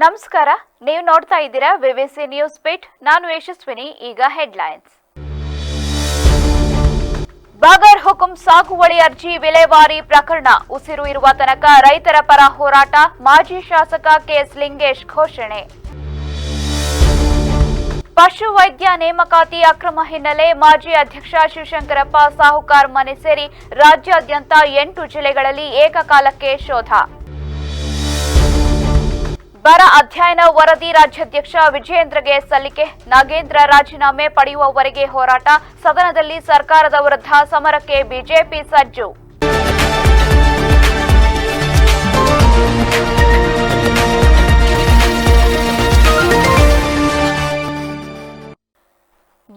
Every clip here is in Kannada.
ನಮಸ್ಕಾರ, ನೀವು ನೋಡ್ತಾ ಇದ್ದೀರಾ ವಿವಿಸಿ ನ್ಯೂಸ್ ಬಿಟ್. ನಾನು ಯಶಸ್ವಿನಿ. ಈಗ ಹೆಡ್ಲೈನ್ಸ್. ಬಗರ್ ಹುಕುಂ ಸಾಗುವಳಿ ಅರ್ಜಿ ವಿಲೇವಾರಿ ಪ್ರಕರಣ ಉಸಿರು ಇರುವ ತನಕ ರೈತರ ಪರ ಹೋರಾಟ. ಮಾಜಿ ಶಾಸಕ ಕೆಎಸ್ ಲಿಂಗೇಶ್ ಘೋಷಣೆ. ಪಶು ವೈದ್ಯ ನೇಮಕಾತಿ ಅಕ್ರಮ ಹಿನ್ನೆಲೆ ಮಾಜಿ ಅಧ್ಯಕ್ಷ ಶಿವಶಂಕರಪ್ಪ ಸಾಹುಕಾರ್ ಮನೆ ಸೇರಿ ರಾಜ್ಯಾದ್ಯಂತ 8 ಜಿಲ್ಲೆಗಳಲ್ಲಿ ಏಕಕಾಲಕ್ಕೆ ಶೋಧ. ಬರ ಅಧ್ಯಯನ ವರದಿ ರಾಜ್ಯಾಧ್ಯಕ್ಷ ವಿಜಯೇಂದ್ರಗೆ ಸಲ್ಲಿಕೆ. ನಾಗೇಂದ್ರ ರಾಜೀನಾಮೆ ಪಡೆಯುವವರೆಗೆ ಹೋರಾಟ. ಸದನದಲ್ಲಿ ಸರ್ಕಾರದ ವಿರುದ್ಧ ಸಮರಕ್ಕೆ ಬಿಜೆಪಿ ಸಜ್ಜು.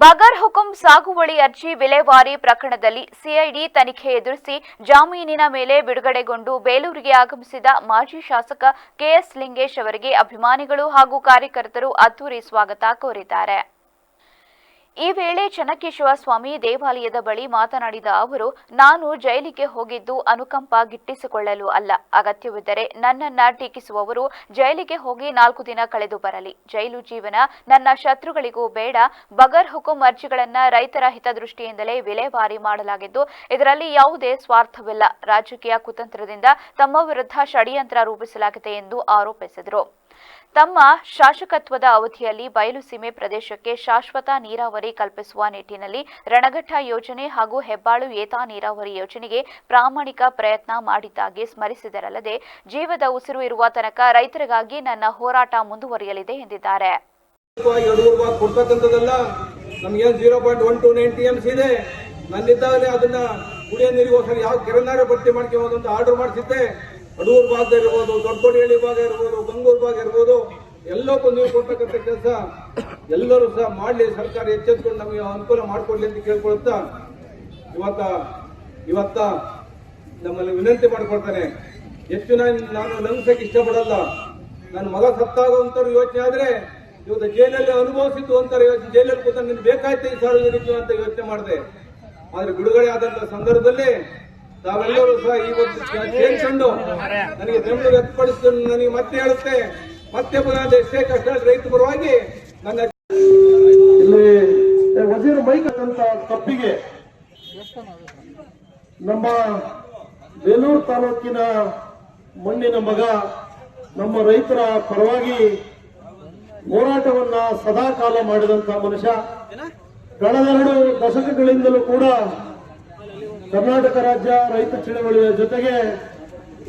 ಬಗರ್ ಹುಕುಂ ಸಾಗುವಳಿ ಅರ್ಜಿ ವಿಲೇವಾರಿ ಪ್ರಕರಣದಲ್ಲಿ ಸಿಐಡಿ ತನಿಖೆ ಎದುರಿಸಿ ಜಾಮೀನಿನ ಮೇಲೆ ಬಿಡುಗಡೆಗೊಂಡು ಬೇಲೂರಿಗೆ ಆಗಮಿಸಿದ ಮಾಜಿ ಶಾಸಕ ಕೆಎಸ್ ಲಿಂಗೇಶ್ ಅವರಿಗೆ ಅಭಿಮಾನಿಗಳು ಹಾಗೂ ಕಾರ್ಯಕರ್ತರು ಅದ್ದೂರಿ ಸ್ವಾಗತ ಕೋರಿದ್ದಾರೆ. ಈ ವೇಳೆ ಚೆನ್ನಕೇಶವ ಸ್ವಾಮಿ ದೇವಾಲಯದ ಬಳಿ ಮಾತನಾಡಿದ ಅವರು, ನಾನು ಜೈಲಿಗೆ ಹೋಗಿದ್ದು ಅನುಕಂಪ ಗಿಟ್ಟಿಸಿಕೊಳ್ಳಲು ಅಲ್ಲ. ಅಗತ್ಯವಿದ್ದರೆ ನನ್ನನ್ನ ಟೀಕಿಸುವವರು ಜೈಲಿಗೆ ಹೋಗಿ 4 ದಿನ ಕಳೆದು ಬರಲಿ. ಜೈಲು ಜೀವನ ನನ್ನ ಶತ್ರುಗಳಿಗೂ ಬೇಡ. ಬಗರ್ ಹುಕುಂ ಅರ್ಜಿಗಳನ್ನ ರೈತರ ಹಿತದೃಷ್ಟಿಯಿಂದಲೇ ವಿಲೇವಾರಿ ಮಾಡಲಾಗಿದ್ದು, ಇದರಲ್ಲಿ ಯಾವುದೇ ಸ್ವಾರ್ಥವಿಲ್ಲ. ರಾಜಕೀಯ ಕುತಂತ್ರದಿಂದ ತಮ್ಮ ವಿರುದ್ಧ ಷಡ್ಯಂತ್ರ ರೂಪಿಸಲಾಗಿದೆ ಎಂದು ಆರೋಪಿಸಿದರು. ತಮ್ಮ ಶಾಸಕತ್ವದ ಅವಧಿಯಲ್ಲಿ ಬಯಲುಸೀಮೆ ಪ್ರದೇಶಕ್ಕೆ ಶಾಶ್ವತ ನೀರಾವರಿ ಕಲ್ಪಿಸುವ ನಿಟ್ಟಿನಲ್ಲಿ ರಣಘಟ್ಟ ಯೋಜನೆ ಹಾಗೂ ಹೆಬ್ಬಾಳು ಏತ ನೀರಾವರಿ ಯೋಜನೆಗೆ ಪ್ರಾಮಾಣಿಕ ಪ್ರಯತ್ನ ಮಾಡಿದ್ದಾಗಿ ಸ್ಮರಿಸಿದರಲ್ಲದೆ, ಜೀವದ ಉಸಿರು ಇರುವ ತನಕ ರೈತರಿಗಾಗಿ ನನ್ನ ಹೋರಾಟ ಮುಂದುವರಿಯಲಿದೆ ಎಂದಿದ್ದಾರೆ. ಅಡೂರು ಭಾಗ ಇರ್ಬೋದು, ದೊಡ್ಡಕೋಟೆಹಳ್ಳಿ ಭಾಗ ಇರ್ಬೋದು, ಗಂಗೂರು ಭಾಗ ಇರ್ಬೋದು, ಎಲ್ಲಕ್ಕೂ ನೀವು ಕೊಡ್ತಕ್ಕಂಥ ಕೆಲಸ ಎಲ್ಲರೂ ಸಹ ಮಾಡಲಿ. ಸರ್ಕಾರ ಎಚ್ಚೆತ್ಕೊಂಡು ನಮಗೆ ಅನುಕೂಲ ಮಾಡಿಕೊಡ್ಲಿ ಅಂತ ಕೇಳ್ಕೊಳ್ತಾ ಇವತ್ತ ನಮ್ಮಲ್ಲಿ ವಿನಂತಿ ಮಾಡ್ಕೊಳ್ತಾನೆ. ಹೆಚ್ಚು ನಾನು ಲಂಘಿಸಕ್ಕೆ ಇಷ್ಟಪಡಲ್ಲ. ನನ್ನ ಮಗ ಸತ್ತಾಗುವಂತವ್ರು ಯೋಚನೆ ಆದ್ರೆ ಇವತ್ತು ಜೈಲಲ್ಲಿ ಅನುಭವಿಸಿದ್ದು ಅಂತಾರೆ. ಜೈಲಲ್ಲಿ ಕೂತ ನಿನ್ ಬೇಕಾಯ್ತು ಈ ಸಾರ್ವಜನಿಕ ಅಂತ ಯೋಚನೆ ಮಾಡಿದೆ. ಆದ್ರೆ ಬಿಡುಗಡೆ ಆದಂತ ಸಂದರ್ಭದಲ್ಲಿ ತಾವೆಲ್ಲರೂ ಸಹ ಇವತ್ತು ಸೇರ್ಕೊಂಡು ನನಗೆ ಬೆಂಬಲ ವ್ಯಕ್ತಪಡಿಸಿದ ನನಗೆ ಮತ್ತೆ ಹೇಳುತ್ತೆ, ಮತ್ತೆ ಎಷ್ಟೇ ಕಷ್ಟ ರೈತ ಪರವಾಗಿ ನನ್ನ ಇಲ್ಲಿ ವಜೀರ್ ಮೈಕ್ ಅಂತ ತಪ್ಪಿಗೆ ನಮ್ಮ ಬೇಲೂರು ತಾಲೂಕಿನ ಮಣ್ಣಿನ ಮಗ ನಮ್ಮ ರೈತರ ಪರವಾಗಿ ಹೋರಾಟವನ್ನ ಸದಾ ಕಾಲ ಮಾಡಿದಂತ ಮನುಷ್ಯ. ಕಳೆದ 2 ದಶಕಗಳಿಂದಲೂ ಕೂಡ ಕರ್ನಾಟಕ ರಾಜ್ಯ ರೈತ ಚಳವಳಿಯ ಜೊತೆಗೆ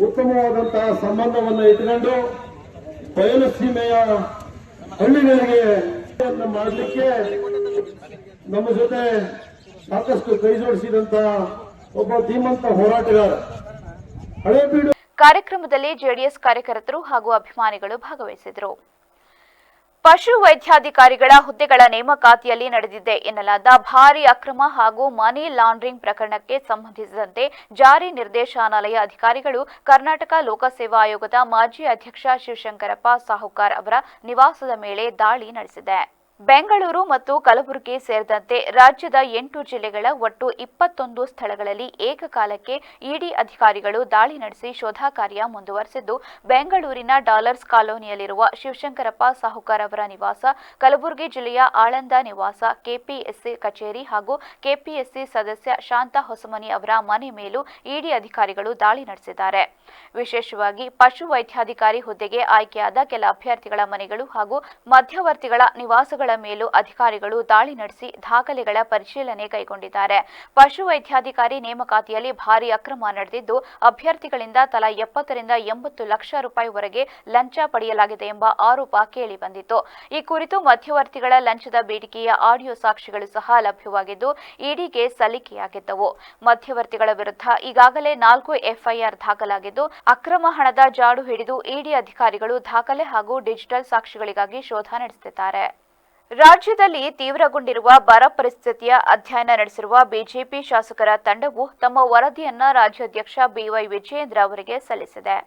ಉತ್ತಮವಾದಂತಹ ಸಂಬಂಧವನ್ನು ಇಟ್ಟುಕೊಂಡು ಬಯಲು ಸೀಮೆಯ ಹಳ್ಳಿಗಳಿಗೆ ಮಾಡಲಿಕ್ಕೆ ನಮ್ಮ ಜೊತೆ ಸಾಕಷ್ಟು ಕೈ ಜೋಡಿಸಿದಂತಹ ಒಬ್ಬ ಧೀಮಂತ ಹೋರಾಟಗಾರ. ಹಳೇಬೀಡು ಕಾರ್ಯಕ್ರಮದಲ್ಲಿ ಜೆಡಿಎಸ್ ಕಾರ್ಯಕರ್ತರು ಹಾಗೂ ಅಭಿಮಾನಿಗಳು ಭಾಗವಹಿಸಿದರು. ಪಶು ವೈದ್ಯಾಧಿಕಾರಿಗಳ ಹುದ್ದೆಗಳ ನೇಮಕಾತಿಯಲ್ಲಿ ನಡೆದಿದೆ ಎನ್ನಲಾದ ಭಾರೀ ಅಕ್ರಮ ಹಾಗೂ ಮನಿ ಲಾಂಡ್ರಿಂಗ್ ಪ್ರಕರಣಕ್ಕೆ ಸಂಬಂಧಿಸಿದಂತೆ ಜಾರಿ ನಿರ್ದೇಶನಾಲಯ ಅಧಿಕಾರಿಗಳು ಕರ್ನಾಟಕ ಲೋಕಸೇವಾ ಆಯೋಗದ ಮಾಜಿ ಅಧ್ಯಕ್ಷ ಶಿವಶಂಕರಪ್ಪ ಸಾಹುಕಾರ್ ಅವರ ನಿವಾಸದ ಮೇಲೆ ದಾಳಿ ನಡೆಸಿದೆ. ಬೆಂಗಳೂರು ಮತ್ತು ಕಲಬುರಗಿ ಸೇರಿದಂತೆ ರಾಜ್ಯದ 8 ಜಿಲ್ಲೆಗಳ ಒಟ್ಟು 21 ಸ್ಥಳಗಳಲ್ಲಿ ಏಕಕಾಲಕ್ಕೆ ಇಡಿ ಅಧಿಕಾರಿಗಳು ದಾಳಿ ನಡೆಸಿ ಶೋಧ ಕಾರ್ಯ ಮುಂದುವರೆಸಿದ್ದು, ಬೆಂಗಳೂರಿನ ಡಾಲರ್ಸ್ ಕಾಲೋನಿಯಲ್ಲಿರುವ ಶಿವಶಂಕರಪ್ಪ ಸಾಹುಕಾರ್ ಅವರ ನಿವಾಸ, ಕಲಬುರಗಿ ಜಿಲ್ಲೆಯ ಆಳಂದ ನಿವಾಸ, ಕೆಪಿಎಸ್ಸಿ ಕಚೇರಿ ಹಾಗೂ ಕೆಪಿಎಸ್ಸಿ ಸದಸ್ಯ ಶಾಂತಾ ಹೊಸಮನಿ ಅವರ ಮನೆ ಮೇಲೂ ಇಡಿ ಅಧಿಕಾರಿಗಳು ದಾಳಿ ನಡೆಸಿದ್ದಾರೆ. ವಿಶೇಷವಾಗಿ ಪಶು ವೈದ್ಯಾಧಿಕಾರಿ ಹುದ್ದೆಗೆ ಆಯ್ಕೆಯಾದ ಕೆಲ ಅಭ್ಯರ್ಥಿಗಳ ಮನೆಗಳು ಹಾಗೂ ಮಧ್ಯವರ್ತಿಗಳ ನಿವಾಸಗಳ ಮೇಲೂ ಅಧಿಕಾರಿಗಳು ದಾಳಿ ನಡೆಸಿ ದಾಖಲೆಗಳ ಪರಿಶೀಲನೆ ಕೈಗೊಂಡಿದ್ದಾರೆ. ಪಶು ವೈದ್ಯಾಧಿಕಾರಿ ನೇಮಕಾತಿಯಲ್ಲಿ ಭಾರೀ ಅಕ್ರಮ ನಡೆದಿದ್ದು, ಅಭ್ಯರ್ಥಿಗಳಿಂದ ತಲಾ 70 ರಿಂದ 80 ಲಕ್ಷ ರೂಪಾಯಿವರೆಗೆ ಲಂಚ ಪಡೆಯಲಾಗಿದೆ ಎಂಬ ಆರೋಪ ಕೇಳಿಬಂದಿತ್ತು. ಈ ಕುರಿತು ಮಧ್ಯವರ್ತಿಗಳ ಲಂಚದ ಬೇಡಿಕೆಯ ಆಡಿಯೋ ಸಾಕ್ಷಿಗಳು ಸಹ ಲಭ್ಯವಾಗಿದ್ದು, ಇಡಿಗೆ ಸಲ್ಲಿಕೆಯಾಗಿದ್ದವು. ಮಧ್ಯವರ್ತಿಗಳ ವಿರುದ್ಧ ಈಗಾಗಲೇ 4 ಎಫ್ಐಆರ್ ದಾಖಲಾಗಿದ್ದು, ಅಕ್ರಮ ಹಣದ ಜಾಡು ಹಿಡಿದು ಇಡಿ ಅಧಿಕಾರಿಗಳು ದಾಖಲೆ ಹಾಗೂ ಡಿಜಿಟಲ್ ಸಾಕ್ಷಿಗಳಿಗಾಗಿ ಶೋಧ ನಡೆಸುತ್ತಿದ್ದಾರೆ. ರಾಜ್ಯದಲ್ಲಿ ತೀವ್ರಗೊಂಡಿರುವ ಬರ ಪರಿಸ್ಥಿತಿಯ ಅಧ್ಯಯನ ನಡೆಸಿರುವ ಬಿಜೆಪಿ ಶಾಸಕರ ತಂಡವು ತಮ್ಮ ವರದಿಯನ್ನ ರಾಜ್ಯಾಧ್ಯಕ್ಷ ಬಿವೈ ವಿಜಯೇಂದ್ರ ಅವರಿಗೆ ಸಲ್ಲಿಸಿದೆ.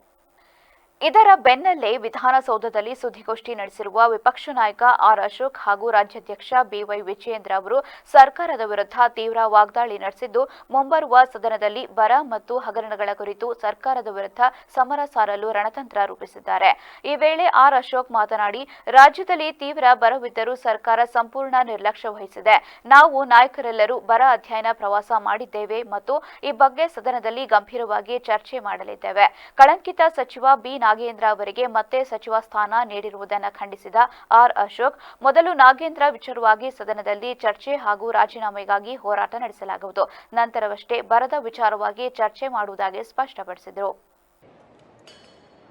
ಇದರ ಬೆನ್ನಲ್ಲೇ ವಿಧಾನಸೌಧದಲ್ಲಿ ಸುದ್ದಿಗೋಷ್ಠಿ ನಡೆಸಿರುವ ವಿಪಕ್ಷ ನಾಯಕ ಆರ್ ಅಶೋಕ್ ಹಾಗೂ ರಾಜ್ಯಾಧ್ಯಕ್ಷ ಬಿವೈ ವಿಜಯೇಂದ್ರ ಅವರು ಸರ್ಕಾರದ ವಿರುದ್ಧ ತೀವ್ರ ವಾಗ್ದಾಳಿ ನಡೆಸಿದ್ದು, ಮುಂಬರುವ ಸದನದಲ್ಲಿ ಬರ ಮತ್ತು ಹಗರಣಗಳ ಕುರಿತು ಸರ್ಕಾರದ ವಿರುದ್ಧ ಸಮರ ಸಾರಲು ರಣತಂತ್ರ ರೂಪಿಸಿದ್ದಾರೆ. ಈ ವೇಳೆ ಆರ್ ಅಶೋಕ್ ಮಾತನಾಡಿ, ರಾಜ್ಯದಲ್ಲಿ ತೀವ್ರ ಬರವಿದ್ದರೂ ಸರ್ಕಾರ ಸಂಪೂರ್ಣ ನಿರ್ಲಕ್ಷ್ಯ ವಹಿಸಿದೆ. ನಾವು ನಾಯಕರೆಲ್ಲರೂ ಬರ ಅಧ್ಯಯನ ಪ್ರವಾಸ ಮಾಡಿದ್ದೇವೆ ಮತ್ತು ಈ ಬಗ್ಗೆ ಸದನದಲ್ಲಿ ಗಂಭೀರವಾಗಿ ಚರ್ಚೆ ಮಾಡಲಿದ್ದೇವೆ. ಕಳಂಕಿತ ಸಚಿವ ಬಿ ನಾಗೇಂದ್ರ ಅವರಿಗೆ ಮತ್ತೆ ಸಚಿವ ಸ್ಥಾನ ನೀಡಿರುವುದನ್ನು ಖಂಡಿಸಿದ ಆರ್ ಅಶೋಕ್, ಮೊದಲು ನಾಗೇಂದ್ರ ವಿಚಾರವಾಗಿ ಸದನದಲ್ಲಿ ಚರ್ಚೆ ಹಾಗೂ ರಾಜೀನಾಮೆಗಾಗಿ ಹೋರಾಟ ನಡೆಸಲಾಗುವುದು, ನಂತರವಷ್ಟೇ ಬರದ ವಿಚಾರವಾಗಿ ಚರ್ಚೆ ಮಾಡುವುದಾಗಿ ಸ್ಪಷ್ಟಪಡಿಸಿದರು.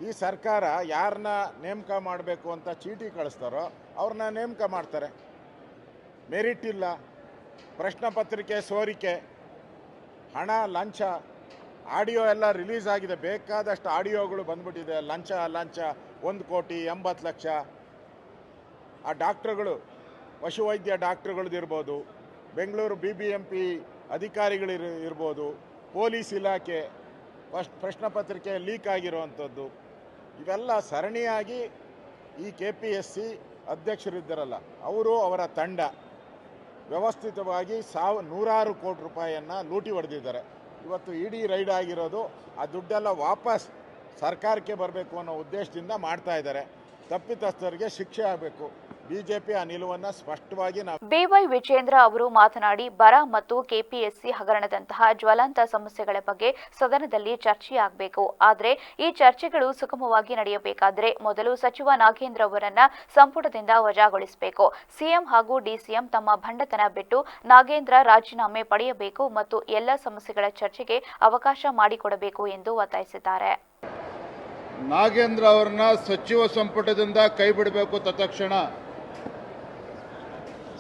ಈ ಸರ್ಕಾರ ಯಾರನ್ನ ನೇಮಕ ಮಾಡಬೇಕು ಅಂತ ಚೀಟಿ ಕಳಿಸ್ತಾರೋ ಅವ್ರನ್ನ ನೇಮಕ ಮಾಡ್ತಾರೆ. ಮೆರಿಟ್ ಇಲ್ಲ, ಪ್ರಶ್ನೆ ಪತ್ರಿಕೆ ಸೋರಿಕೆ, ಹಣ ಲಂಚ, ಆಡಿಯೋ ಎಲ್ಲ ರಿಲೀಸ್ ಆಗಿದೆ, ಬೇಕಾದಷ್ಟು ಆಡಿಯೋಗಳು ಬಂದ್ಬಿಟ್ಟಿದೆ. ಲಂಚ 1,80,00,000. ಆ ಡಾಕ್ಟ್ರುಗಳು, ಪಶುವೈದ್ಯ ಡಾಕ್ಟ್ರುಗಳದ್ದಿರ್ಬೋದು, ಬೆಂಗಳೂರು BBMP ಅಧಿಕಾರಿಗಳಿರ್ಬೋದು, ಪೊಲೀಸ್ ಇಲಾಖೆ ಪ್ರಶ್ನೆ ಪತ್ರಿಕೆ ಲೀಕ್ ಆಗಿರುವಂಥದ್ದು, ಇವೆಲ್ಲ ಸರಣಿಯಾಗಿ ಈ KPSC ಅಧ್ಯಕ್ಷರಿದ್ದಾರಲ್ಲ ಅವರು ಅವರ ತಂಡ ವ್ಯವಸ್ಥಿತವಾಗಿ ನೂರಾರು ಕೋಟಿ ರೂಪಾಯಿಯನ್ನು ಲೂಟಿ ಹೊಡೆದಿದ್ದಾರೆ. ಇವತ್ತು ಇಡಿ ರೈಡ್ ಆಗಿರೋದು ಆ ದುಡ್ಡೆಲ್ಲ ವಾಪಸ್ ಸರ್ಕಾರಕ್ಕೆ ಬರಬೇಕು ಅನ್ನೋ ಉದ್ದೇಶದಿಂದ ಮಾಡ್ತಾ ಇದ್ದಾರೆ. ತಪ್ಪಿತಸ್ಥರಿಗೆ ಶಿಕ್ಷೆ ಆಗಬೇಕು. ಬಿಜೆಪಿ ಆ ನಿಲುವನ್ನು ಸ್ಪಷ್ಟವಾಗಿ ಬಿವೈ ವಿಜೇಂದ್ರ ಅವರು ಮಾತನಾಡಿ, ಬರ ಮತ್ತು KPSC ಹಗರಣದಂತಹ ಜ್ವಲಂತ ಸಮಸ್ಯೆಗಳ ಬಗ್ಗೆ ಸದನದಲ್ಲಿ ಚರ್ಚೆಯಾಗಬೇಕು. ಆದರೆ ಈ ಚರ್ಚೆಗಳು ಸುಗಮವಾಗಿ ನಡೆಯಬೇಕಾದರೆ ಮೊದಲು ಸಚಿವ ನಾಗೇಂದ್ರ ಅವರನ್ನ ಸಂಪುಟದಿಂದ ವಜಾಗೊಳಿಸಬೇಕು. ಸಿಎಂ ಹಾಗೂ DCM ತಮ್ಮ ಭಂಡತನ ಬಿಟ್ಟು ನಾಗೇಂದ್ರ ರಾಜೀನಾಮೆ ಪಡೆಯಬೇಕು ಮತ್ತು ಎಲ್ಲ ಸಮಸ್ಯೆಗಳ ಚರ್ಚೆಗೆ ಅವಕಾಶ ಮಾಡಿಕೊಡಬೇಕು ಎಂದು ಒತ್ತಾಯಿಸಿದ್ದಾರೆ. ನಾಗೇಂದ್ರ ಅವರನ್ನ ಸಚಿವ ಸಂಪುಟದಿಂದ ಕೈ ಬಿಡಬೇಕು. ತತ್ಕ್ಷಣ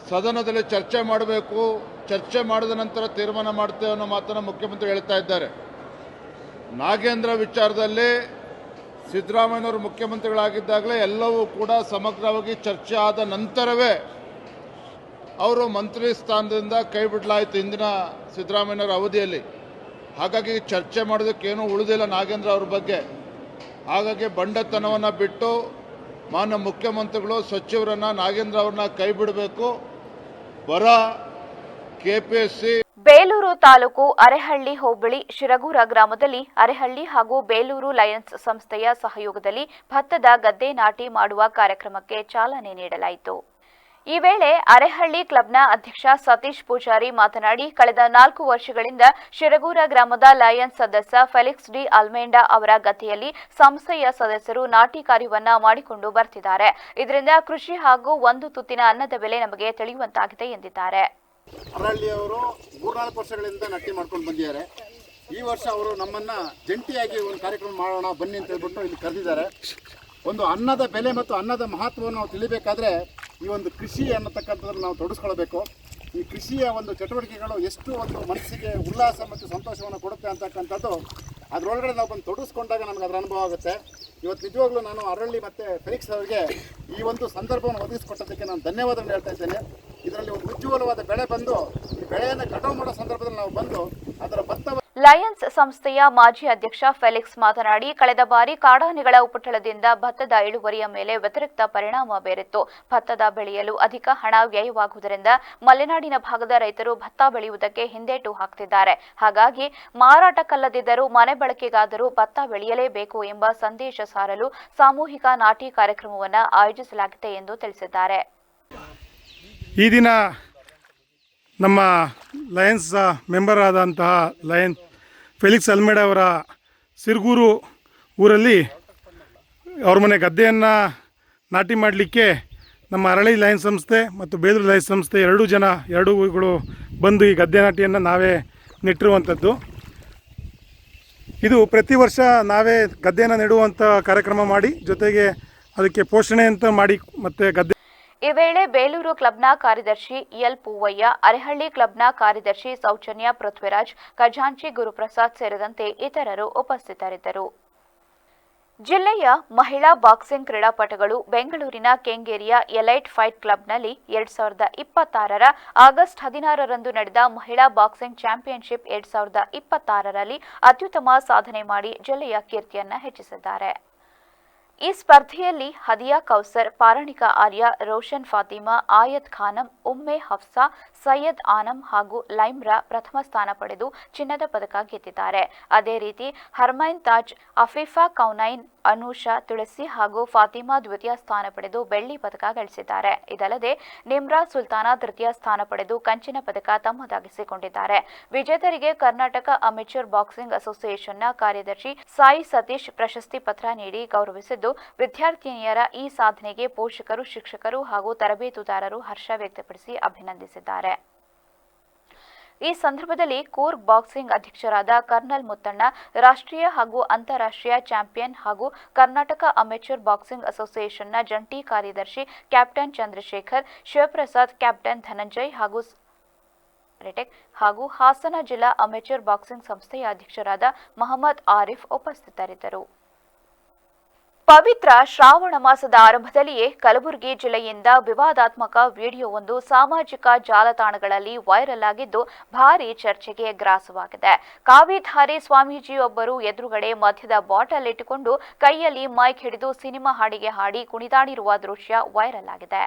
ಸದನದಲ್ಲಿ ಚರ್ಚೆ ಮಾಡಬೇಕು. ಚರ್ಚೆ ಮಾಡಿದ ನಂತರ ತೀರ್ಮಾನ ಮಾಡ್ತೇವೆ ಅನ್ನೋ ಮಾತನ್ನು ಮುಖ್ಯಮಂತ್ರಿ ಹೇಳ್ತಾ ಇದ್ದಾರೆ. ನಾಗೇಂದ್ರ ವಿಚಾರದಲ್ಲಿ ಸಿದ್ದರಾಮಯ್ಯನವರು ಮುಖ್ಯಮಂತ್ರಿಗಳಾಗಿದ್ದಾಗಲೇ ಎಲ್ಲವೂ ಕೂಡ ಸಮಗ್ರವಾಗಿ ಚರ್ಚೆ ಆದ ನಂತರವೇ ಅವರು ಮಂತ್ರಿ ಸ್ಥಾನದಿಂದ ಕೈ ಬಿಡಲಾಯಿತು ಹಿಂದಿನ ಸಿದ್ದರಾಮಯ್ಯನವರ ಅವಧಿಯಲ್ಲಿ. ಹಾಗಾಗಿ ಚರ್ಚೆ ಮಾಡೋದಕ್ಕೇನೂ ಉಳಿದಿಲ್ಲ ನಾಗೇಂದ್ರ ಅವ್ರ ಬಗ್ಗೆ. ಹಾಗಾಗಿ ಬಂಡತನವನ್ನು ಬಿಟ್ಟು ಮಾನ್ಯ ಮುಖ್ಯಮಂತ್ರಿಗಳು ಸಚಿವರನ್ನ ನಾಗೇಂದ್ರ ಅವ್ರನ್ನ ಕೈ ಬಿಡಬೇಕು. ಬರ KPSC ಬೇಲೂರು ತಾಲೂಕು ಅರೆಹಳ್ಳಿ ಹೋಬಳಿ ಶಿರಗೂರ ಗ್ರಾಮದಲ್ಲಿ ಅರೆಹಳ್ಳಿ ಹಾಗೂ ಬೇಲೂರು ಲಯನ್ಸ್ ಸಂಸ್ಥೆಯ ಸಹಯೋಗದಲ್ಲಿ ಭತ್ತದ ಗದ್ದೆ ನಾಟಿ ಮಾಡುವ ಕಾರ್ಯಕ್ರಮಕ್ಕೆ ಚಾಲನೆ ನೀಡಲಾಯಿತು. ಈ ವೇಳೆ ಅರೆಹಳ್ಳಿ ಕ್ಲಬ್ನ ಅಧ್ಯಕ್ಷ ಸತೀಶ್ ಪೂಜಾರಿ ಮಾತನಾಡಿ, ಕಳೆದ 4 ವರ್ಷಗಳಿಂದ ಶಿರಗೂರ ಗ್ರಾಮದ ಲಯನ್ಸ್ ಸದಸ್ಯ ಫೆಲಿಕ್ಸ್ ಡಿ ಅಲ್ಮೇಂಡಾ ಅವರ ಗದ್ದೆಯಲ್ಲಿ ಸಂಸ್ಥೆಯ ಸದಸ್ಯರು ನಾಟಿ ಕಾರ್ಯವನ್ನ ಮಾಡಿಕೊಂಡು ಬರ್ತಿದ್ದಾರೆ. ಇದರಿಂದ ಕೃಷಿ ಹಾಗೂ ಒಂದು ತುತ್ತಿನ ಅನ್ನದ ಬೆಲೆ ನಮಗೆ ತಿಳಿಯುವಂತಾಗಿದೆ ಎಂದಿದ್ದಾರೆ. ಅರಹಳ್ಳಿಯವರು 3-4 ವರ್ಷಗಳಿಂದ ನಾಟಿ ಮಾಡ್ಕೊಂಡು ಬಂದಿದ್ದಾರೆ. ಈ ವರ್ಷ ಅವರು ನಮ್ಮನ್ನ ಜಂಟಿಯಾಗಿ ಒಂದು ಕಾರ್ಯಕ್ರಮ ಮಾಡೋಣ ಬನ್ನಿ ಅಂತ ಹೇಳ್ಬಿಟ್ಟು ಇಲ್ಲಿ ಕರೆದಿದ್ದಾರೆ. ಒಂದು ಅನ್ನದ ಬೆಲೆ ಮತ್ತು ಅನ್ನದ ಮಹತ್ವವನ್ನು ನಾವು ತಿಳಿಬೇಕಾದ್ರೆ ಈ ಒಂದು ಕೃಷಿ ಅನ್ನತಕ್ಕಂಥದ್ರಲ್ಲಿ ನಾವು ತೊಡಗಿಸ್ಕೊಳ್ಬೇಕು. ಈ ಕೃಷಿಯ ಒಂದು ಚಟುವಟಿಕೆಗಳು ಎಷ್ಟು ಒಂದು ಮನಸ್ಸಿಗೆ ಉಲ್ಲಾಸ ಮತ್ತು ಸಂತೋಷವನ್ನು ಕೊಡುತ್ತೆ ಅಂತಕ್ಕಂಥದ್ದು ಅದರೊಳಗಡೆ ನಾವು ಬಂದು ತೊಡಗಿಸ್ಕೊಂಡಾಗ ನಮಗೆ ಅದರ ಅನುಭವ ಆಗುತ್ತೆ. ಇವತ್ತು ನಿಜವಾಗ್ಲೂ ನಾನು ಅರಹಳ್ಳಿ ಮತ್ತು ಫೆಲಿಕ್ಸ್ ಅವರಿಗೆ ಈ ಒಂದು ಸಂದರ್ಭವನ್ನು ಒದಗಿಸಿಕೊಟ್ಟದಕ್ಕೆ ನಾನು ಧನ್ಯವಾದವನ್ನು ಹೇಳ್ತಾ ಇದ್ದೇನೆ. ಇದರಲ್ಲಿ ಒಂದು ಉಜ್ವಲವಾದ ಬೆಳೆ ಬಂದು ಈ ಬೆಳೆಯನ್ನು ಕಟಾವು ಮಾಡೋ ಸಂದರ್ಭದಲ್ಲಿ ನಾವು ಬಂದು ಅದರ ಭತ್ತ. ಲಯನ್ಸ್ ಸಂಸ್ಥೆಯ ಮಾಜಿ ಅಧ್ಯಕ್ಷ ಫೆಲಿಕ್ಸ್ ಮಾತನಾಡಿ, ಕಳೆದ ಬಾರಿ ಕಾಡಾನೆಗಳ ಉಪಟಳದಿಂದ ಭತ್ತದ ಇಳುವರಿಯ ಮೇಲೆ ವ್ಯತಿರಿಕ್ತ ಪರಿಣಾಮ ಬೀರಿತ್ತು. ಭತ್ತದ ಬೆಳೆಯಲು ಅಧಿಕ ಹಣ ವ್ಯಯವಾಗುವುದರಿಂದ ಮಲೆನಾಡಿನ ಭಾಗದ ರೈತರು ಭತ್ತ ಬೆಳೆಯುವುದಕ್ಕೆ ಹಿಂದೇಟು ಹಾಕ್ತಿದ್ದಾರೆ. ಹಾಗಾಗಿ ಮಾರಾಟಕ್ಕಲ್ಲದಿದ್ದರೂ ಮನೆ ಬಳಕೆಗಾದರೂ ಭತ್ತ ಬೆಳೆಯಲೇಬೇಕು ಎಂಬ ಸಂದೇಶ ಸಾರಲು ಸಾಮೂಹಿಕ ನಾಟಿ ಕಾರ್ಯಕ್ರಮವನ್ನು ಆಯೋಜಿಸಲಾಗಿದೆ ಎಂದು ತಿಳಿಸಿದ್ದಾರೆ. ಈ ದಿನ ನಮ್ಮ ಲಯನ್ಸ್ ಮೆಂಬರ್ ಆದಂತಹ ಫೆಲಿಕ್ಸ್ ಅಲ್ಮೇಡ ಅವರ ಸಿರ್ಗೂರು ಊರಲ್ಲಿ ಅವ್ರ ಮನೆ ಗದ್ದೆಯನ್ನು ನಾಟಿ ಮಾಡಲಿಕ್ಕೆ ನಮ್ಮ ಅರಳಿ ಲಯನ್ಸ್ ಸಂಸ್ಥೆ ಮತ್ತು ಬೇಲೂರು ಲಯನ್ಸ್ ಸಂಸ್ಥೆ ಎರಡೂಗಳು ಬಂದು ಈ ಗದ್ದೆ ನಾಟಿಯನ್ನು ನಾವೇ ನೆಟ್ಟಿರುವಂಥದ್ದು. ಇದು ಪ್ರತಿ ವರ್ಷ ನಾವೇ ಗದ್ದೆಯನ್ನು ನೆಡುವಂಥ ಕಾರ್ಯಕ್ರಮ ಮಾಡಿ ಜೊತೆಗೆ ಅದಕ್ಕೆ ಪೋಷಣೆ ಅಂತ ಮಾಡಿ ಮತ್ತು ಗದ್ದೆ. ಈ ವೇಳೆ ಬೇಲೂರು ಕ್ಲಬ್ನ ಕಾರ್ಯದರ್ಶಿ ಎಲ್ ಪೂವಯ್ಯ, ಅರೆಹಳ್ಳಿ ಕ್ಲಬ್ನ ಕಾರ್ಯದರ್ಶಿ ಸೌಜನ್ಯ ಪೃಥ್ವಿರಾಜ್, ಖಜಾಂಚಿ ಗುರುಪ್ರಸಾದ್ ಸೇರಿದಂತೆ ಇತರರು ಉಪಸ್ಥಿತರಿದ್ದರು. ಜಿಲ್ಲೆಯ ಮಹಿಳಾ ಬಾಕ್ಸಿಂಗ್ ಕ್ರೀಡಾಪಟುಗಳು ಬೆಂಗಳೂರಿನ ಕೆಂಗೇರಿಯ ಎಲೈಟ್ ಫೈಟ್ ಕ್ಲಬ್ನಲ್ಲಿ 2026ರ ಆಗಸ್ಟ್ 16ರಂದು ನಡೆದ ಮಹಿಳಾ ಬಾಕ್ಸಿಂಗ್ ಚಾಂಪಿಯನ್ಶಿಪ್ 2026ರಲ್ಲಿ ಅತ್ಯುತ್ತಮ ಸಾಧನೆ ಮಾಡಿ ಜಿಲ್ಲೆಯ ಕೀರ್ತಿಯನ್ನು ಹೆಚ್ಚಿಸಿದ್ದಾರೆ. ಈ ಸ್ಪರ್ಧೆಯಲ್ಲಿ ಹದಿಯಾ ಕೌಸರ್, ಪಾರಣಿಕಾ ಆರ್ಯ, ರೋಷನ್ ಫಾತಿಮಾ, ಆಯತ್ ಖಾನಂ, ಉಮ್ಮೆ ಹಫ್ಸಾ, ಸೈಯದ್ ಆನಂ ಹಾಗೂ ಲೈಮ್ರಾ ಪ್ರಥಮ ಸ್ಥಾನ ಪಡೆದು ಚಿನ್ನದ ಪದಕ ಗೆದ್ದಿದ್ದಾರೆ. ಅದೇ ರೀತಿ ಹರ್ಮೈನ್ ತಾಜ್, ಅಫೀಫಾ ಕೌನೈನ್, ಅನೂಷಾ, ತುಳಸಿ ಹಾಗೂ ಫಾತಿಮಾ ದ್ವಿತೀಯ ಸ್ಥಾನ ಪಡೆದು ಬೆಳ್ಳಿ ಪದಕ ಗಳಿಸಿದ್ದಾರೆ. ಇದಲ್ಲದೆ ನಿಮ್ರಾ ಸುಲ್ತಾನ ತೃತೀಯ ಸ್ಥಾನ ಪಡೆದು ಕಂಚಿನ ಪದಕ ತಮ್ಮದಾಗಿಸಿಕೊಂಡಿದ್ದಾರೆ. ವಿಜೇತರಿಗೆ ಕರ್ನಾಟಕ ಅಮೆಚೂರ್ ಬಾಕ್ಸಿಂಗ್ ಅಸೋಸಿಯೇಷನ್ನ ಕಾರ್ಯದರ್ಶಿ ಸಾಯಿ ಸತೀಶ್ ಪ್ರಶಸ್ತಿ ಪತ್ರ ನೀಡಿ ಗೌರವಿಸಿದ್ದು, ವಿದ್ಯಾರ್ಥಿನಿಯರ ಈ ಸಾಧನೆಗೆ ಪೋಷಕರು, ಶಿಕ್ಷಕರು ಹಾಗೂ ತರಬೇತುದಾರರು ಹರ್ಷ ವ್ಯಕ್ತಪಡಿಸಿ ಅಭಿನಂದಿಸಿದ್ದಾರೆ. ಈ ಸಂದರ್ಭದಲ್ಲಿ ಕೂರ್ಗ್ ಬಾಕ್ಸಿಂಗ್ ಅಧ್ಯಕ್ಷರಾದ ಕರ್ನಲ್ ಮುತ್ತಣ್ಣ, ರಾಷ್ಟ್ರೀಯ ಹಾಗೂ ಅಂತಾರಾಷ್ಟ್ರೀಯ ಚಾಂಪಿಯನ್ ಹಾಗೂ ಕರ್ನಾಟಕ ಅಮೆಚೂರ್ ಬಾಕ್ಸಿಂಗ್ ಅಸೋಸಿಯೇಷನ್ನ ಜಂಟಿ ಕಾರ್ಯದರ್ಶಿ ಕ್ಯಾಪ್ಟನ್ ಚಂದ್ರಶೇಖರ್, ಶಿವಪ್ರಸಾದ್, ಕ್ಯಾಪ್ಟನ್ ಧನಂಜಯ್ ಹಾಗೂ ಹಾಸನ ಜಿಲ್ಲಾ ಅಮೆಚೂರ್ ಬಾಕ್ಸಿಂಗ್ ಸಂಸ್ಥೆಯ ಅಧ್ಯಕ್ಷರಾದ ಮಹಮ್ಮದ್ ಆರಿಫ್ ಉಪಸ್ಥಿತರಿದ್ದರು. ಪವಿತ್ರ ಶ್ರಾವಣ ಮಾಸದ ಆರಂಭದಲ್ಲಿಯೇ ಕಲಬುರಗಿ ಜಿಲ್ಲೆಯಿಂದ ವಿವಾದಾತ್ಮಕ ವಿಡಿಯೋವೊಂದು ಸಾಮಾಜಿಕ ಜಾಲತಾಣಗಳಲ್ಲಿ ವೈರಲ್ ಆಗಿದ್ದು ಭಾರೀ ಚರ್ಚೆಗೆ ಗ್ರಾಸವಾಗಿದೆ. ಕಾವಿಧಾರಿ ಸ್ವಾಮೀಜಿಯೊಬ್ಬರು ಎದುರುಗಡೆ ಮಧ್ಯದ ಬಾಟಲ್ ಇಟ್ಟುಕೊಂಡು ಕೈಯಲ್ಲಿ ಮೈಕ್ ಹಿಡಿದು ಸಿನಿಮಾ ಹಾಡಿಗೆ ಹಾಡಿ ಕುಣಿದಾಡಿರುವ ದೃಶ್ಯ ವೈರಲ್ ಆಗಿದೆ.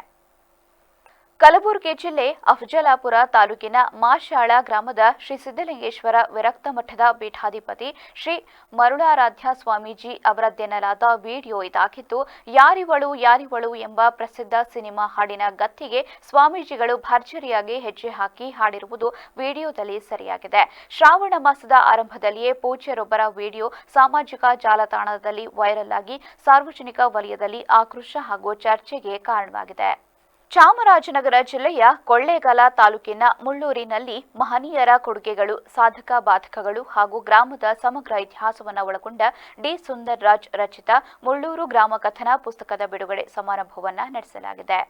ಕಲಬುರಗಿ ಜಿಲ್ಲೆ ಅಫಜಲಾಪುರ ತಾಲೂಕಿನ ಮಾಶಾಳ ಗ್ರಾಮದ ಶ್ರೀ ಸಿದ್ದಲಿಂಗೇಶ್ವರ ವಿರಕ್ತ ಮಠದ ಪೀಠಾಧಿಪತಿ ಶ್ರೀ ಮರುಳಾರಾಧ್ಯ ಸ್ವಾಮೀಜಿ ಅವರದ್ದೆನ್ನಲಾದ ವಿಡಿಯೋ ಇದಾಗಿದ್ದು, ಯಾರಿವಳು ಎಂಬ ಪ್ರಸಿದ್ಧ ಸಿನಿಮಾ ಹಾಡಿನ ಗತ್ತಿಗೆ ಸ್ವಾಮೀಜಿಗಳು ಭರ್ಜರಿಯಾಗಿ ಹೆಜ್ಜೆ ಹಾಕಿ ಹಾಡಿರುವುದು ವಿಡಿಯೋದಲ್ಲಿ ಸೆರೆಯಾಗಿದೆ. ಶ್ರಾವಣ ಮಾಸದ ಆರಂಭದಲ್ಲಿಯೇ ಪೂಜ್ಯರೊಬ್ಬರ ವಿಡಿಯೋ ಸಾಮಾಜಿಕ ಜಾಲತಾಣದಲ್ಲಿ ವೈರಲ್ ಆಗಿ ಸಾರ್ವಜನಿಕ ವಲಯದಲ್ಲಿ ಆಕ್ರೋಶ ಹಾಗೂ ಚರ್ಚೆಗೆ ಕಾರಣವಾಗಿದೆ. ಚಾಮರಾಜನಗರ ಜಿಲ್ಲೆಯ ಕೊಳ್ಳೇಗಾಲ ತಾಲೂಕಿನ ಮುಳ್ಳೂರಿನಲ್ಲಿ ಮಹನೀಯರ ಕೊಡುಗೆಗಳು, ಸಾಧಕ ಬಾಧಕಗಳು ಹಾಗೂ ಗ್ರಾಮದ ಸಮಗ್ರ ಇತಿಹಾಸವನ್ನು ಒಳಗೊಂಡ ಡಿ ಸುಂದರ್ ರಾಜ್ ರಚಿತ ಮುಳ್ಳೂರು ಗ್ರಾಮ ಕಥನ ಪುಸ್ತಕದ ಬಿಡುಗಡೆ ಸಮಾರಂಭವನ್ನು ನಡೆಸಲಾಗಿದೆ.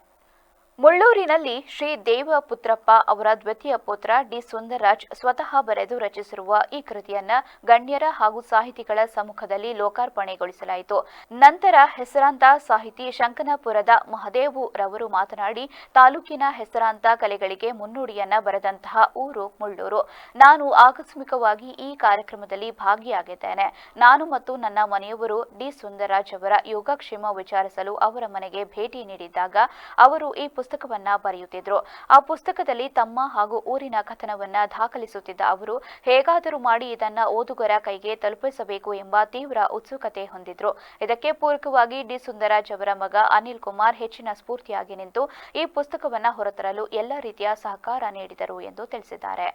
ಮುಳ್ಳೂರಿನಲ್ಲಿ ಶ್ರೀ ದೇವಪುತ್ರಪ್ಪ ಅವರ ದ್ವಿತೀಯ ಪುತ್ರ ಡಿ ಸುಂದರ್ರಾಜ್ ಸ್ವತಃ ಬರೆದು ರಚಿಸಿರುವ ಈ ಕೃತಿಯನ್ನ ಗಣ್ಯರ ಹಾಗೂ ಸಾಹಿತಿಗಳ ಸಮ್ಮುಖದಲ್ಲಿ ಲೋಕಾರ್ಪಣೆಗೊಳಿಸಲಾಯಿತು. ನಂತರ ಹೆಸರಾಂತ ಸಾಹಿತಿ ಶಂಕನಪುರದ ಮಹದೇವು ರವರು ಮಾತನಾಡಿ, ತಾಲೂಕಿನ ಹೆಸರಾಂತ ಕಲೆಗಳಿಗೆ ಮುನ್ನುಡಿಯನ್ನ ಬರೆದಂತಹ ಊರು ಮುಳ್ಳೂರು. ನಾನು ಆಕಸ್ಮಿಕವಾಗಿ ಈ ಕಾರ್ಯಕ್ರಮದಲ್ಲಿ ಭಾಗಿಯಾಗಿದ್ದೇನೆ. ನಾನು ಮತ್ತು ನನ್ನ ಮನೆಯವರು ಡಿ ಸುಂದರ್ರಾಜ್ ಅವರ ಯೋಗಕ್ಷೇಮ ವಿಚಾರಿಸಲು ಅವರ ಮನೆಗೆ ಭೇಟಿ ನೀಡಿದ್ದಾಗ ಅವರು ಈ ಪುಸ್ತಕವನ್ನ ಬರೆಯುತ್ತಿದ್ರು. ಆ ಪುಸ್ತಕದಲ್ಲಿ ತಮ್ಮ ಹಾಗೂ ಊರಿನ ಕಥನವನ್ನ ದಾಖಲಿಸುತ್ತಿದ್ದ ಅವರು ಹೇಗಾದರೂ ಮಾಡಿ ಇದನ್ನ ಓದುಗರ ಕೈಗೆ ತಲುಪಿಸಬೇಕು ಎಂಬ ತೀವ್ರ ಉತ್ಸುಕತೆ ಹೊಂದಿದ್ರು. ಇದಕ್ಕೆ ಪೂರಕವಾಗಿ ಡಿ ಸುಂದರ್ರಾಜ್ ಅವರ ಮಗ ಅನಿಲ್ ಕುಮಾರ್ ಹೆಚ್ಚಿನ ಸ್ಫೂರ್ತಿಯಾಗಿ ನಿಂತು ಈ ಪುಸ್ತಕವನ್ನ ಹೊರತರಲು ಎಲ್ಲ ರೀತಿಯ ಸಹಕಾರ ನೀಡಿದರು ಎಂದು ತಿಳಿಸಿದ್ದಾರೆ.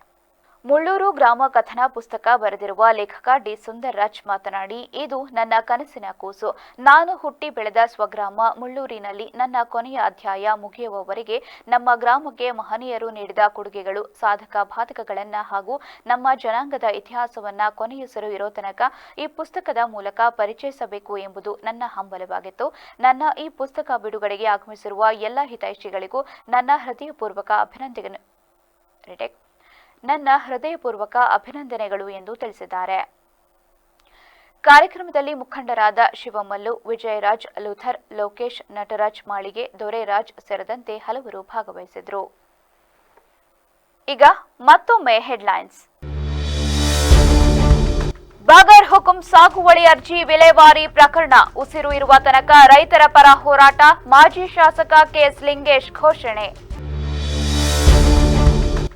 ಮುಳ್ಳೂರು ಗ್ರಾಮ ಕಥನ ಪುಸ್ತಕ ಬರೆದಿರುವ ಲೇಖಕ ಡಿ ಸುಂದರ್ರಾಜ್ ಮಾತನಾಡಿ, ಇದು ನನ್ನ ಕನಸಿನ ಕೂಸು. ನಾನು ಹುಟ್ಟಿ ಬೆಳೆದ ಸ್ವಗ್ರಾಮ ಮುಳ್ಳೂರಿನಲ್ಲಿ ನನ್ನ ಕೊನೆಯ ಅಧ್ಯಾಯ ಮುಗಿಯುವವರೆಗೆ ನಮ್ಮ ಗ್ರಾಮಕ್ಕೆ ಮಹನೀಯರು ನೀಡಿದ ಕೊಡುಗೆಗಳು, ಸಾಧಕ ಬಾಧಕಗಳನ್ನ ಹಾಗೂ ನಮ್ಮ ಜನಾಂಗದ ಇತಿಹಾಸವನ್ನ ಕೊನೆಯುಸಿರು ಇರೋ ತನಕ ಈ ಪುಸ್ತಕದ ಮೂಲಕ ಪರಿಚಯಿಸಬೇಕು ಎಂಬುದು ನನ್ನ ಹಂಬಲವಾಗಿತ್ತು. ನನ್ನ ಈ ಪುಸ್ತಕ ಬಿಡುಗಡೆಗೆ ಆಗಮಿಸಿರುವ ಎಲ್ಲ ಹಿತೈಷಿಗಳಿಗೂ ನನ್ನ ಹೃದಯಪೂರ್ವಕ ಅಭಿನಂದನೆಗಳು ಎಂದು ತಿಳಿಸಿದ್ದಾರೆ. ಕಾರ್ಯಕ್ರಮದಲ್ಲಿ ಮುಖಂಡರಾದ ಶಿವಮಲ್ಲು, ವಿಜಯರಾಜ್, ಲೂಥರ್, ಲೋಕೇಶ್, ನಟರಾಜ್ ಮಾಳಿಗೆ, ದೊರೆರಾಜ್ ಸೇರಿದಂತೆ ಹಲವರು ಭಾಗವಹಿಸಿದರು. ಈಗ ಮತ್ತೊಮ್ಮೆ ಹೆಡ್ಲೈನ್ಸ್. ಬಗರ್ ಹುಕುಂ ಸಾಗುವಳಿ ಅರ್ಜಿ ವಿಲೇವಾರಿ ಪ್ರಕರಣ ಉಸಿರು ಇರುವ ತನಕ ರೈತರ ಪರ ಹೋರಾಟ, ಮಾಜಿ ಶಾಸಕ ಕೆಎಸ್ ಲಿಂಗೇಶ್ ಘೋಷಣೆ.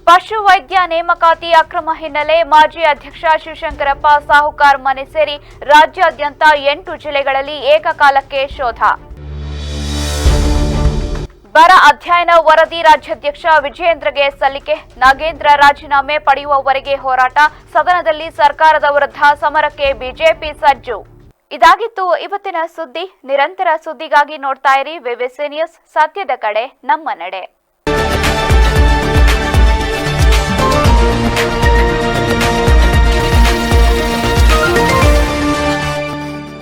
ಪಶುವೈದ್ಯ ನೇಮಕಾತಿ ಅಕ್ರಮ ಹಿನ್ನೆಲೆ ಮಾಜಿ ಅಧ್ಯಕ್ಷ ಶಿವಶಂಕರಪ್ಪ ಸಾಹುಕಾರ್ ಮನೆ ಸೇರಿ ರಾಜ್ಯಾದ್ಯಂತ 8 ಜಿಲ್ಲೆಗಳಲ್ಲಿ ಏಕಕಾಲಕ್ಕೆ ಶೋಧ. ಬರ ಅಧ್ಯಯನ ವರದಿ ರಾಜ್ಯಾಧ್ಯಕ್ಷ ವಿಜಯೇಂದ್ರಗೆ ಸಲ್ಲಿಕೆ, ನಾಗೇಂದ್ರ ರಾಜೀನಾಮೆ ಪಡೆಯುವವರೆಗೆ ಹೋರಾಟ, ಸದನದಲ್ಲಿ ಸರ್ಕಾರದ ವಿರುದ್ಧ ಸಮರಕ್ಕೆ ಬಿಜೆಪಿ ಸಜ್ಜು. ಇದಾಗಿತ್ತು ಇವತ್ತಿನ ಸುದ್ದಿ. ನಿರಂತರ ಸುದ್ದಿಗಾಗಿ ನೋಡ್ತಾ ಇರಿ ವಿವಿಸಿ ನ್ಯೂಸ್, ಸತ್ಯದ ಕಡೆ ನಮ್ಮ ನಡೆ.